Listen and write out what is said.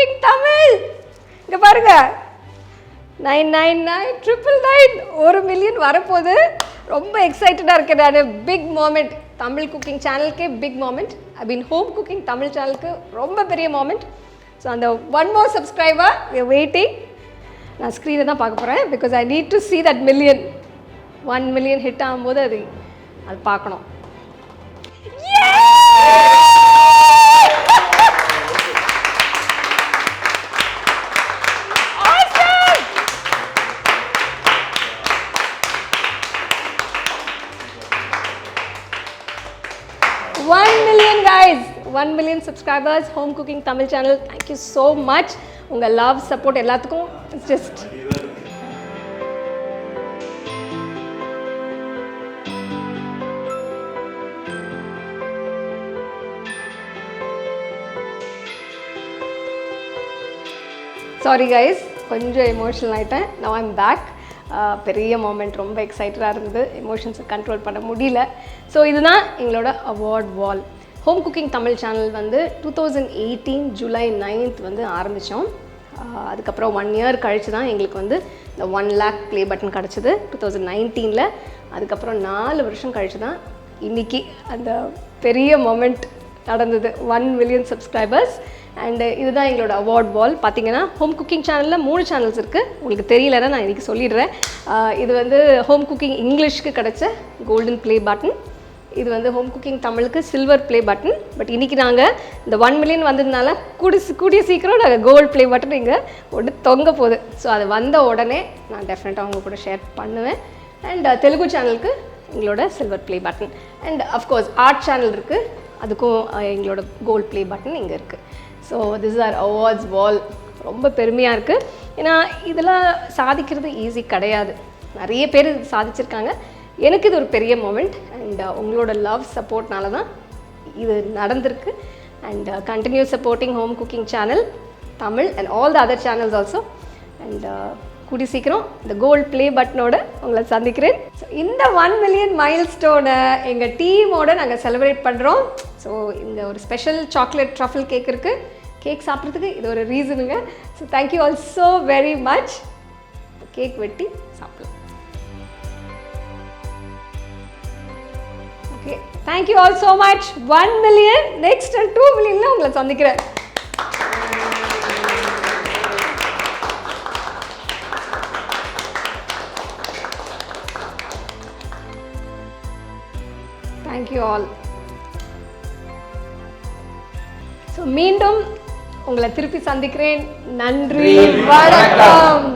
Cooking Tamil. இங்க பாருங்க 999,999 1 million வரப்போகுது. ரொம்ப எக்ஸைட்டடாக இருக்கேன் நான். Big moment. தமிழ் குக்கிங் சேனலுக்கே big moment. I mean home cooking Tamil சேனலுக்கு ரொம்ப பெரிய மோமெண்ட். ஸோ அந்த ஒன் மோர் சப்ஸ்கிரைபர் வெயிட்டிங். நான் ஸ்க்ரீனை தான் பார்க்க போகிறேன் because I need to see that million 1 million hit ஆகும்போது அது பார்க்கணும். Guys, 1 million subscribers, home cooking Tamil channel. Thank you so much. Unga love, support எல்லாத்துக்கும் it's just sorry guys, கொஞ்சம் எமோஷனல் ஆயிட்டேன். Now I'm back. பெரிய moment, ரொம்ப எக்ஸைட்டடாக இருந்தது. எமோஷன்ஸை கண்ட்ரோல் பண்ண முடியல. ஸோ இதுதான் எங்களோட அவார்ட் வால். ஹோம் குக்கிங் தமிழ் சேனல் வந்து 2018 ஜூலை 9th வந்து ஆரம்பித்தோம். அதுக்கப்புறம் 1 இயர் கழித்து தான் எங்களுக்கு வந்து இந்த 1 lakh ப்ளே பட்டன் கிடச்சிது 2019. அதுக்கப்புறம் 4 வருஷம் கழித்து தான் இன்றைக்கி அந்த பெரிய மொமெண்ட் நடந்தது. 1 மில்லியன் சப்ஸ்கிரைபர்ஸ். அண்டு இதுதான் எங்களோட அவார்ட் வால். பார்த்தீங்கன்னா ஹோம் குக்கிங் சேனலில் 3 சேனல்ஸ் இருக்குது. உங்களுக்கு தெரியலன்னா நான் இன்றைக்கி சொல்லிடுறேன். இது வந்து ஹோம் குக்கிங் இங்கிலீஷ்க்கு கிடச்ச கோல்டன் ப்ளே பட்டன். இது வந்து ஹோம் குக்கிங் தமிழுக்கு சில்வர் ப்ளே பட்டன். பட் இன்றைக்கி நாங்கள் இந்த 1 மில்லியன் வந்ததுனால கூடிய சீக்கிரம் நாங்கள் கோல்டு ப்ளே பட்டன் இங்கே ஒன்று தொங்க போகுது. ஸோ அது வந்த உடனே நான் டெஃபினட்டாக அவங்க கூட ஷேர் பண்ணுவேன். அண்ட் தெலுங்கு சேனலுக்கு எங்களோட silver play button. And of course art channel இருக்குது, அதுக்கும் எங்களோட கோல்டு ப்ளே பட்டன் இங்கே இருக்குது. ஸோ திஸ் ஆர் அவார்ட்ஸ் வால். ரொம்ப பெருமையாக இருக்குது. ஏன்னா இதெல்லாம் சாதிக்கிறது ஈஸி கிடையாது. நிறைய பேர் சாதிச்சிருக்காங்க. எனக்கு இது ஒரு பெரிய மொமெண்ட். அண்ட் உங்களோட லவ் சப்போர்ட்னால தான் இது நடந்திருக்கு. And continue supporting home cooking channel Tamil and all the other channels also. And கூடி சீக்கிரம் இந்த கோல்ட் ப்ளே பட்டனோட உங்களை சந்திக்கிறேன். ஸோ இந்த 1 மில்லியன் மைல்ஸ்டோனை எங்கள் டீமோடு நாங்கள் செலிப்ரேட் பண்ணுறோம். ஸோ இந்த ஒரு ஸ்பெஷல் சாக்லேட் ட்ரஃபிள் கேக் இருக்குது. கேக் சாப்பிட்றதுக்கு இது ஒரு ரீசனுங்க. So thank you all so very much. Cake வெட்டி சாப்பிடலாம். Okay, thank you all so much. 1 million, next 2 million la ungala sandikren. Thank you all. So மீண்டும் உங்களை திருப்பி சந்திக்கிறேன். நன்றி, வணக்கம்.